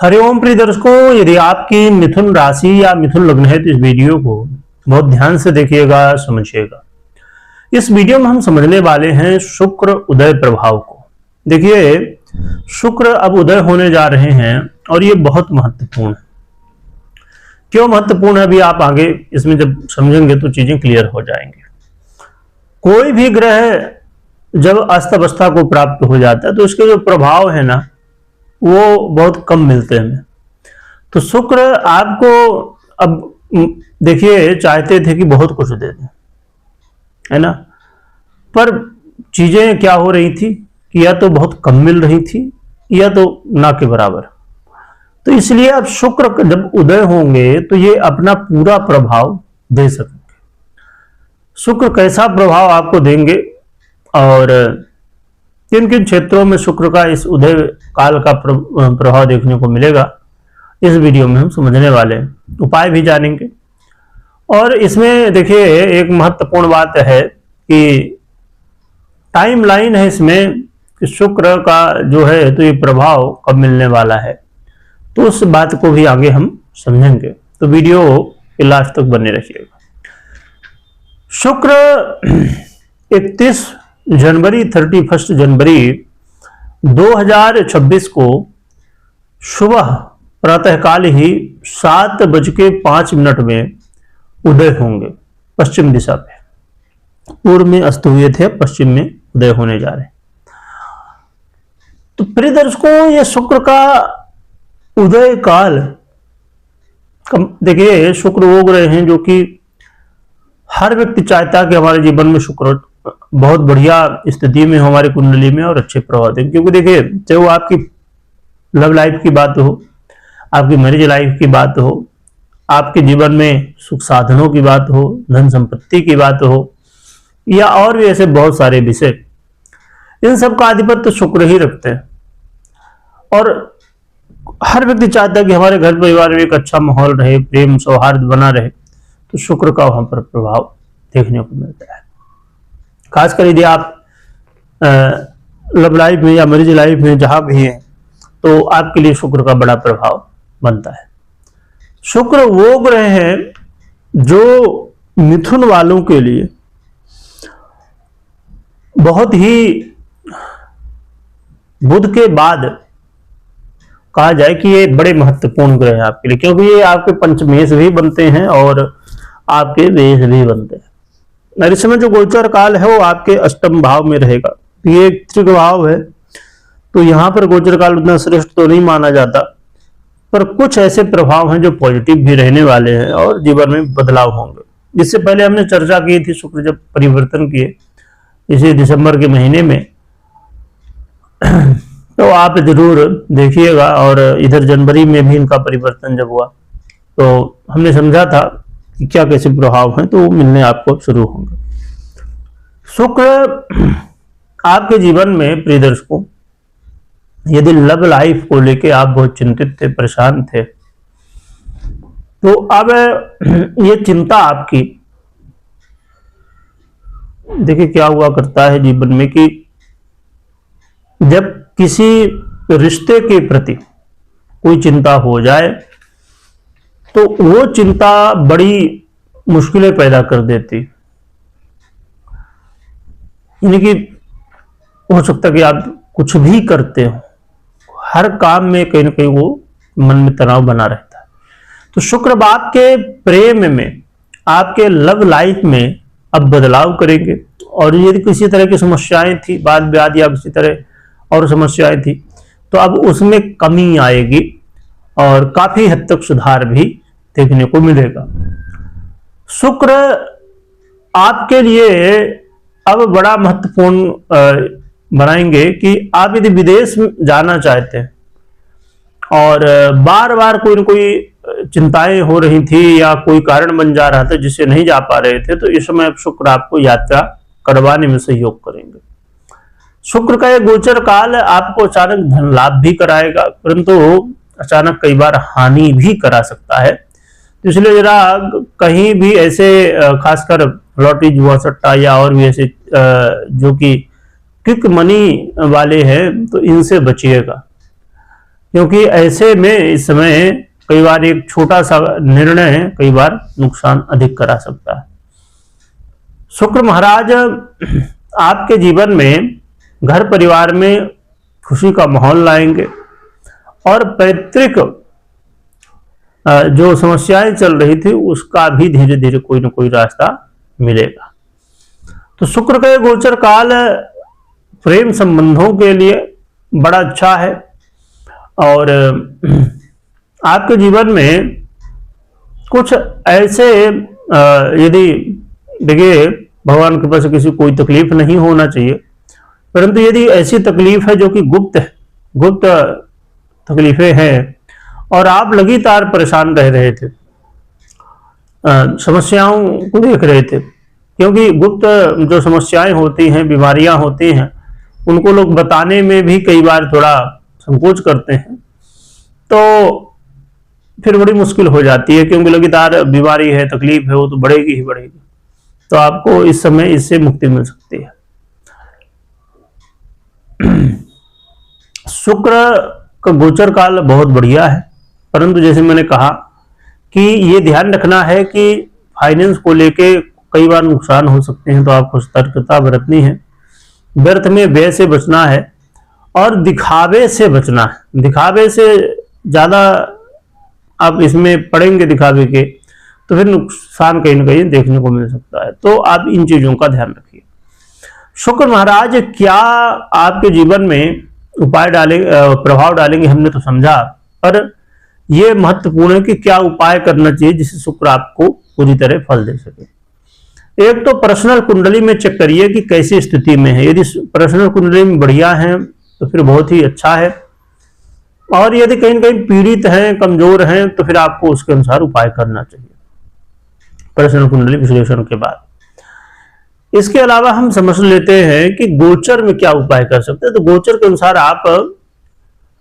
हरिओम प्रिय दर्शकों, यदि आपकी मिथुन राशि या मिथुन लग्न है तो इस वीडियो को बहुत ध्यान से देखिएगा, समझिएगा। इस वीडियो में हम समझने वाले हैं शुक्र उदय प्रभाव को। देखिए, शुक्र अब उदय होने जा रहे हैं और ये बहुत महत्वपूर्ण है। क्यों महत्वपूर्ण है, अभी आप आगे इसमें जब समझेंगे तो चीजें क्लियर हो जाएंगे। कोई भी ग्रह जब अस्त अवस्था को प्राप्त हो जाता है तो उसके जो प्रभाव है ना, वो बहुत कम मिलते हैं हमें। तो शुक्र आपको अब देखिए चाहते थे कि बहुत कुछ दे दें, है ना, पर चीजें क्या हो रही थी कि या तो बहुत कम मिल रही थी या तो ना के बराबर। तो इसलिए अब शुक्र जब उदय होंगे तो ये अपना पूरा प्रभाव दे सकेंगे। शुक्र कैसा प्रभाव आपको देंगे और किन किन क्षेत्रों में शुक्र का इस उदय काल का प्रभाव देखने को मिलेगा, इस वीडियो में हम समझने वाले हैं। उपाय भी जानेंगे। और इसमें देखिए एक महत्वपूर्ण बात है कि टाइम लाइन है इसमें कि शुक्र का जो है तो ये प्रभाव कब मिलने वाला है, तो उस बात को भी आगे हम समझेंगे। तो वीडियो के लास्ट तक बने रहिएगा। शुक्र 31 जनवरी 2026 को सुबह प्रातःकाल ही 7:05 में उदय होंगे पश्चिम दिशा पे। पूर्व में अस्त हुए थे, पश्चिम में उदय होने जा रहे हैं। तो प्रिय दर्शकों, ये शुक्र का उदय काल, देखिए शुक्र वो ग्रह हैं जो कि हर व्यक्ति चाहता है कि हमारे जीवन में शुक्र बहुत बढ़िया स्थिति में हमारी कुंडली में और अच्छे प्रभाव दें। क्योंकि देखिए, चाहे वो आपकी लव लाइफ की बात हो, आपकी मैरिज लाइफ की बात हो, आपके जीवन में सुख साधनों की बात हो, धन संपत्ति की बात हो, या और भी ऐसे बहुत सारे विषय, इन सब का आधिपत्य शुक्र ही रखते हैं। और हर व्यक्ति चाहता है कि हमारे घर परिवार में एक अच्छा माहौल रहे, प्रेम सौहार्द बना रहे। तो शुक्र का वहां पर प्रभाव देखने को मिलता है। खासकर यदि आप लव लाइफ में या मैरिज लाइफ में जहां भी हैं, तो आपके लिए शुक्र का बड़ा प्रभाव बनता है। शुक्र वो ग्रह है जो मिथुन वालों के लिए बहुत ही बुध के बाद कहा जाए कि ये बड़े महत्वपूर्ण ग्रह है आपके लिए, क्योंकि ये आपके पंचमेश भी बनते हैं और आपके देश भी बनते हैं। और इस समय जो गोचर काल है वो आपके अष्टम भाव में रहेगा। ये एक त्रिक भाव है, तो यहाँ पर गोचर काल उतना श्रेष्ठ तो नहीं माना जाता, पर कुछ ऐसे प्रभाव हैं जो पॉजिटिव भी रहने वाले हैं और जीवन में बदलाव होंगे। इससे पहले हमने चर्चा की थी, शुक्र जब परिवर्तन किए इसी दिसंबर के महीने में, तो आप जरूर देखिएगा। और इधर जनवरी में भी इनका परिवर्तन जब हुआ तो हमने समझा था कि क्या कैसे प्रभाव हैं, तो वो मिलने आपको शुरू होंगे। शुक्र आपके जीवन में प्रिय दर्शकों, यदि लव लाइफ को लेके आप बहुत चिंतित थे, परेशान थे, तो अब ये चिंता आपकी, देखिए क्या हुआ करता है जीवन में कि जब किसी रिश्ते के प्रति कोई चिंता हो जाए तो वो चिंता बड़ी मुश्किलें पैदा कर देती। यानी कि हो सकता है कि आप कुछ भी करते हो, हर काम में कहीं ना कहीं वो मन में तनाव बना रहता है। तो शुक्र आपके प्रेम में, आपके लव लाइफ में अब बदलाव करेंगे। और यदि किसी तरह की समस्याएं थी, वाद विवाद या किसी तरह और समस्याएं थी, तो अब उसमें कमी आएगी और काफी हद तक सुधार भी देखने को मिलेगा। शुक्र आपके लिए अब बड़ा महत्वपूर्ण बनाएंगे कि आप यदि विदेश जाना चाहते हैं और बार बार कोई न कोई चिंताएं हो रही थी या कोई कारण बन जा रहा था जिससे नहीं जा पा रहे थे, तो इस समय अब शुक्र आपको यात्रा करवाने में सहयोग करेंगे। शुक्र का यह गोचर काल आपको अचानक धन लाभ भी कराएगा, परंतु अचानक कई बार हानि भी करा सकता है। तो इसलिए जरा कहीं भी ऐसे खासकर लॉटरी, जुआ, सट्टा या और भी ऐसे जो कि क्विक मनी वाले हैं, तो इनसे बचिएगा। क्योंकि ऐसे में इस समय कई बार एक छोटा सा निर्णय कई बार नुकसान अधिक करा सकता है। शुक्र महाराज आपके जीवन में घर परिवार में खुशी का माहौल लाएंगे और पैतृक जो समस्याएं चल रही थी उसका भी धीरे धीरे कोई ना कोई रास्ता मिलेगा। तो शुक्र का गोचर काल प्रेम संबंधों के लिए बड़ा अच्छा है और आपके जीवन में कुछ ऐसे यदि देखिए भगवान की कृपा से किसी कोई तकलीफ नहीं होना चाहिए, परंतु यदि ऐसी तकलीफ है जो कि गुप्त तकलीफें हैं और आप लगातार परेशान रह रहे थे, समस्याओं को देख रहे थे, क्योंकि गुप्त जो समस्याएं होती हैं, बीमारियां होती हैं, उनको लोग बताने में भी कई बार थोड़ा संकोच करते हैं, तो फिर बड़ी मुश्किल हो जाती है, क्योंकि लगातार बीमारी है, तकलीफ है, वो तो बढ़ेगी ही बढ़ेगी। तो आपको इस समय इससे मुक्ति मिल सकती है। शुक्र का गोचर काल बहुत बढ़िया है, परंतु जैसे मैंने कहा कि ये ध्यान रखना है कि फाइनेंस को लेके कई बार नुकसान हो सकते हैं, तो आपको सतर्कता बरतनी है, व्यर्थ में व्यय से बचना है और दिखावे से बचना है। दिखावे से ज्यादा आप इसमें पड़ेंगे दिखावे के तो फिर नुकसान कहीं ना कहीं देखने को मिल सकता है। तो आप इन चीजों का ध्यान रखिए। शुक्र महाराज क्या आपके जीवन में उपाय प्रभाव डालेंगे हमने तो समझा, पर यह महत्वपूर्ण है कि क्या उपाय करना चाहिए जिससे शुक्र आपको पूरी तरह फल दे सके। एक तो पर्सनल कुंडली में चेक करिए कि कैसी स्थिति में है। यदि पर्सनल कुंडली में बढ़िया है तो फिर बहुत ही अच्छा है, और यदि कहीं ना कहीं पीड़ित हैं, कमजोर हैं, तो फिर आपको उसके अनुसार उपाय करना चाहिए पर्सनल कुंडली विश्लेषण के बाद। इसके अलावा हम समझ लेते हैं कि गोचर में क्या उपाय कर सकते हैं। तो गोचर के अनुसार आप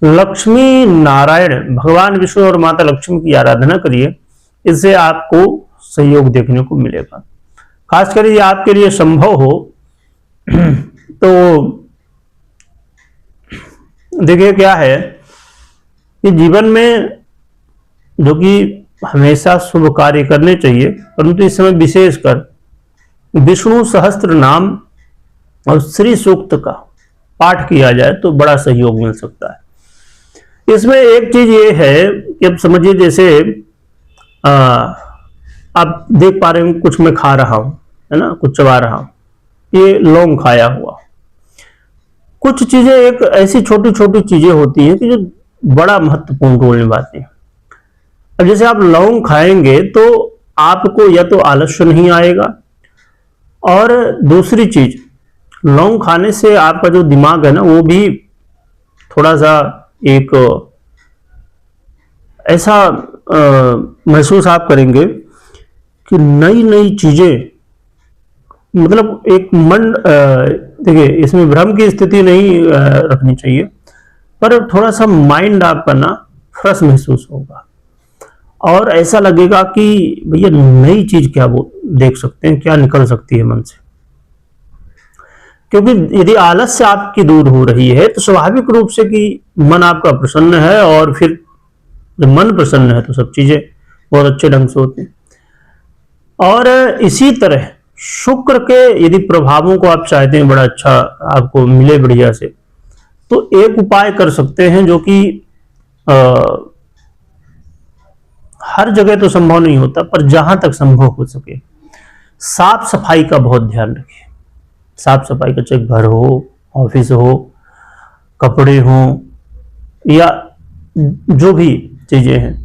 लक्ष्मी नारायण भगवान विष्णु और माता लक्ष्मी की आराधना करिए, इससे आपको सहयोग देखने को मिलेगा। खासकर ये आपके लिए संभव हो तो देखिए क्या है कि जीवन में जो कि हमेशा शुभ कार्य करने चाहिए, परंतु इस समय विशेषकर विष्णु सहस्त्र नाम और श्री सूक्त का पाठ किया जाए तो बड़ा सहयोग मिल सकता है। इसमें एक चीज ये है कि अब समझिए जैसे आप देख पा रहे हैं कुछ मैं खा रहा हूं, है ना, कुछ चबा रहा हूं, ये लौंग खाया हुआ। कुछ चीजें एक ऐसी छोटी छोटी चीजें होती हैं कि जो बड़ा महत्वपूर्ण रोल निभाती हैं। अब जैसे आप लौंग खाएंगे तो आपको या तो आलस्य नहीं आएगा, और दूसरी चीज लौंग खाने से आपका जो दिमाग है ना वो भी थोड़ा सा एक ऐसा महसूस आप करेंगे कि नई नई चीजें, मतलब एक मन देखिए इसमें भ्रम की स्थिति नहीं रखनी चाहिए, पर थोड़ा सा माइंड आपका ना फ्रेश महसूस होगा और ऐसा लगेगा कि भैया नई चीज क्या वो देख सकते हैं, क्या निकल सकती है मन से। क्योंकि यदि आलस्य आपकी दूर हो रही है तो स्वाभाविक रूप से कि मन आपका प्रसन्न है, और फिर जब मन प्रसन्न है तो सब चीजें बहुत अच्छे ढंग से होती हैं। और इसी तरह शुक्र के यदि प्रभावों को आप चाहते हैं बड़ा अच्छा आपको मिले बढ़िया से, तो एक उपाय कर सकते हैं जो कि हर जगह तो संभव नहीं होता, पर जहां तक संभव हो सके साफ सफाई का बहुत ध्यान रखिए। साफ सफाई का, चाहे घर हो, ऑफिस हो, कपड़े हो, या जो भी चीजें हैं,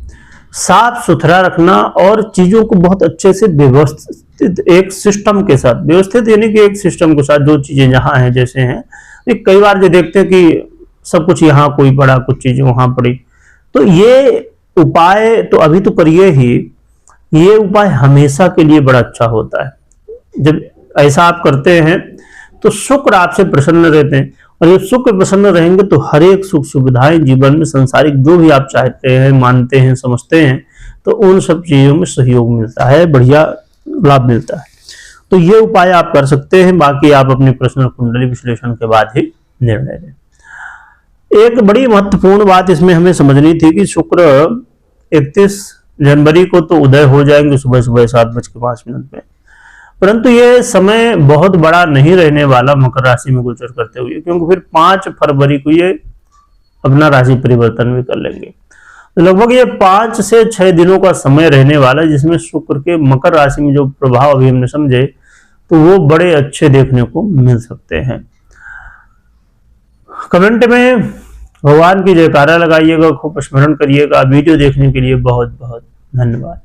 साफ सुथरा रखना और चीजों को बहुत अच्छे से व्यवस्थित एक सिस्टम के साथ, व्यवस्थित यानी कि एक सिस्टम के साथ जो चीजें जहां हैं जैसे हैं, कई बार जो देखते हैं कि सब कुछ यहाँ कोई पड़ा, कुछ चीजें वहां पड़ी, तो ये उपाय तो अभी तो करिए ही, ये उपाय हमेशा के लिए बड़ा अच्छा होता है। जब ऐसा आप करते हैं तो शुक्र आपसे प्रसन्न रहते हैं, और जब शुक्र प्रसन्न रहेंगे तो हर एक सुख सुविधाएं जीवन में संसारिक जो भी आप चाहते हैं, मानते हैं, समझते हैं, तो उन सब चीजों में सहयोग मिलता है, बढ़िया लाभ मिलता है। तो ये उपाय आप कर सकते हैं, बाकी आप अपनी पर्सनल कुंडली विश्लेषण के बाद ही निर्णय लें। एक बड़ी महत्वपूर्ण बात इसमें हमें समझनी थी कि शुक्र 31 जनवरी को तो उदय हो जाएंगे सुबह सुबह 7:05 पे, परंतु ये समय बहुत बड़ा नहीं रहने वाला मकर राशि में गोचर करते हुए, क्योंकि फिर 5 फरवरी को ये अपना राशि परिवर्तन भी कर लेंगे। तो लगभग ये 5 से 6 दिनों का समय रहने वाला है, जिसमें शुक्र के मकर राशि में जो प्रभाव अभी हमने समझे तो वो बड़े अच्छे देखने को मिल सकते हैं। कमेंट में भगवान की जयकारा लगाइएगा, खूब स्मरण करिएगा। वीडियो देखने के लिए बहुत बहुत धन्यवाद।